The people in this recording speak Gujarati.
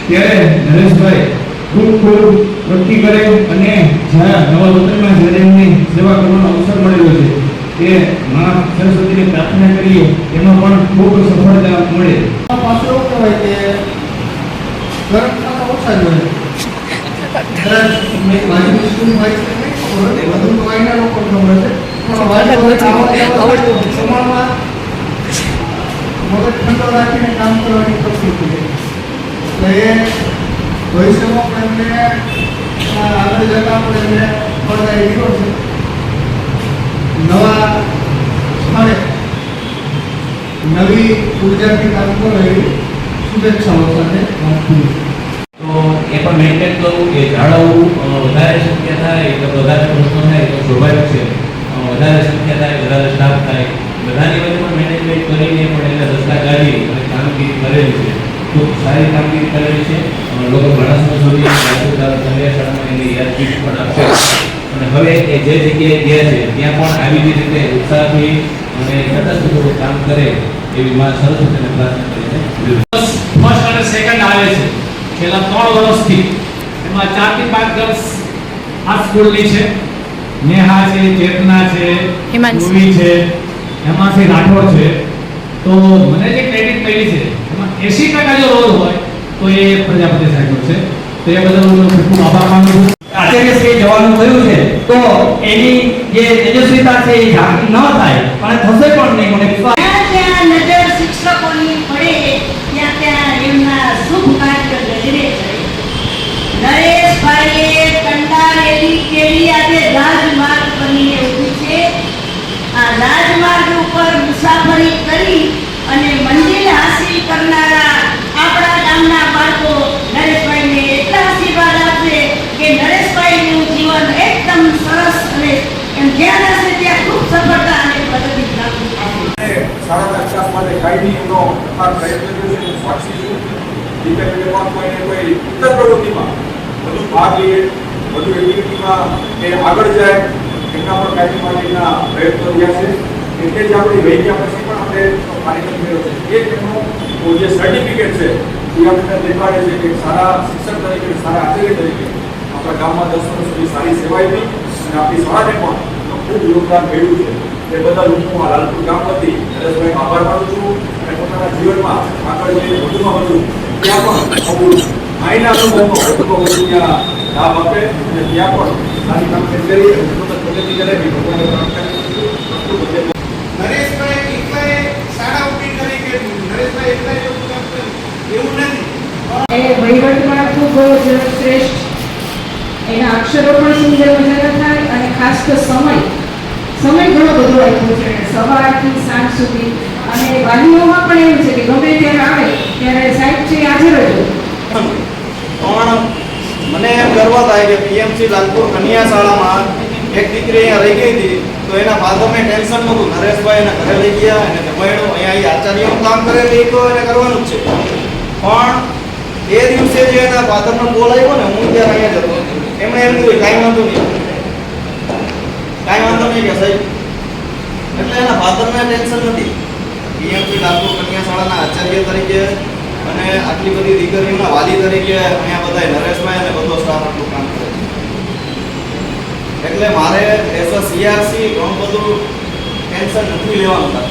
ત્યારે નરેશભાઈ ખૂબ પ્રગતિ કરે અને જ્યાં નવા વતનમાં જ્યારે એમની સેવા કરવાનો અવસર મળ્યો છે તે મા સરસ્વતીને પ્રાર્થના કરીએ એમાં પણ ખૂબ સફળતા મળે. પાછું એવું કહેવાય કે ગરમ ઓછા જોઈએ મારી સ્કૂલ હોય છે બધું તો અહીંના લોકો ખબર છે પણ સમાજમાં મગજ ઠંડો રાખીને કામ કરવાની પ્રવૃત્તિ છે. એટલે એ ભવિષ્યમાં પણ એમને આગળ જતા પણ એમને ફળદાયી દીધો છે. નવા સ્થળે નવી ઉર્જાથી કામ કરો એવી શુભેચ્છાઓ સાથે વાત કરી. તો એ પણ મેન્ટેન કરવું એ જાળવવું વધારે શક્ય થાય એટલે વધારે પ્રશ્નો થાય તો સ્વાભાવિક છે. વધારે શક્ય થાય વધારે સ્ટાફ થાય બધાની વચ્ચે પણ મેનેજમેન્ટ કરીને પણ એને રસ્તા કાઢી અને કામગીરી કરેલી છે. ખૂબ સારી કામગીરી કરેલી છે. લોકો ઘણા સમય સુધી શાળામાં એની યાદગીરી પણ આપશે અને હવે એ જે જગ્યાએ ગયા છે ત્યાં પણ આવી જ રીતે ઉત્સાહથી અને તટસ્થ કામ કરે એવી મા સરસ્વતીને પ્રાર્થના કરીને ફર્સ્ટ અને સેકન્ડ આવે છે છેલ્લા 3 વર્ષથી. એમાં 4 થી 5 ગર્લ્સ આ સ્કૂલની છે. નેહા છે, ચેતના છે, મૂવી છે, એમાંથી રાઠોડ છે. તો મને જે ક્રેડિટ મળી છે એમાં 80% જો રોલ હોય તો એ પ્રજાપતિ સાહેબનો છે. તો એ બદલ હું ખૂબ આભાર માનું છું. આચાર્ય શ્રી જવાનું થયું છે તો એની જે તેજસ્વીતા છે એ ઝાંખી ન થાય અને થશે પણ નહીં. મને વિશ્વાસ ત્યાં નજર શિક્ષકોની પડે ત્યાં એમના શુભ કાર્ય નજરે ચડે. નરેશભાઈએ કંટાળેલી કેવી આજે રાજમાર્ગ બનીને ઊભી છે. આ રાજમાર્ગ ઉપર મુસાફરી કરી અને મંજિલ હાસિલ કરનારા આપણા ગામના બાળકો નરેશભાઈને એટલા આશીર્વાદ આપશે કે નરેશભાઈનું જીવન એકદમ સરસ અને એમ જ્યાં હશે ત્યાં ખૂબ સફળતા અને પ્રગતિ પ્રાપ્ત થશે. શાળાના વિકાસ માટે કાયમી એમનો પ્રયત્ન કર્યો છે. સાક્ષી છું દીકરીઓમાં કોઈ ઇતર પ્રવૃત્તિમાં વધુ ભાગ લઈએ વધુ એક્ટિવિટીમાં એ આગળ જાય એમના પણ કાયમી માટેના પ્રયત્નો રહ્યા છે. એટલે જ આપણી વહી ગયા પછી પણ આપણે કાર્યક્રમ કર્યો છે. એ તેમનો જે સર્ટિફિકેટ છે એ આપણને દેખાડે છે કે સારા શિક્ષક તરીકે સારા આચાર્ય તરીકે આપણા ગામમાં 10 વર્ષ સુધી સારી સેવા આપી અને આપણી શાળાને પણ ખૂબ યોગદાન મળ્યું છે. એ બદલ હું આ લાલપુર ગામ વતી નરેશભાઈનો આભાર માનું છું અને પોતાના જીવનમાં આગળ જઈને વધુમાં વધુ ત્યાં પણ આવું માયના અનુભવનો વધુ ત્યાં લાભ આપે અને ત્યાં પણ સારી કામગીરી કરી અને પ્રગતિ કરે એ ભગવાનને પ્રાર્થના કરું છું. નરેશભાઈ એકલાએ શાળા ઊભી કરી કે નરેશભાઈ એકલાએ એવું કામ કર્યું એવું નથી. એ વહીવટમાં ખૂબ જ શ્રેષ્ઠ. એના અક્ષરો પણ સુંદર મજાના થાય અને ખાસ તો સમય ઘણો બધો આપ્યો છે સવારથી સાંજ સુધી. અને વાલીઓમાં પણ એવું છે કે ગમે ત્યારે આવે ત્યારે સાહેબ છે હાજર જ હોય. પણ મને એમ ગર્વ થાય કે પીએમસી લાલપુર કન્યા શાળામાં એક દીકરી અહીંયા રહી ગઈ હતી તો એના ફાધરને ટેન્શન નહોતું. નરેશભાઈ એને ઘરે લઈ ગયા અને જમાયણું અહીંયા આચાર્યનું કામ કરેલી તો એને કરવાનું જ છે. પણ એ દિવસે જે એના ફાધરનો કોલ આવ્યો ને હું ત્યારે અહીંયા જતો એમણે એમ કીધું કાંઈ વાંધો નહીં કે સાહેબ. એટલે એના ફાધરને ટેન્શન નથી. પીએમસી લાલપુર કન્યા શાળાના આચાર્ય તરીકે અને આટલી બધી દીકરીઓના વાલી તરીકે અહીંયા બધા નરેશભાઈ અને બધો સ્ટાફ આટલું કામ કરે છે. એટલે મારે એઝ અ સીઆરસી ઘણું બધું ટેન્શન નથી લેવાનું.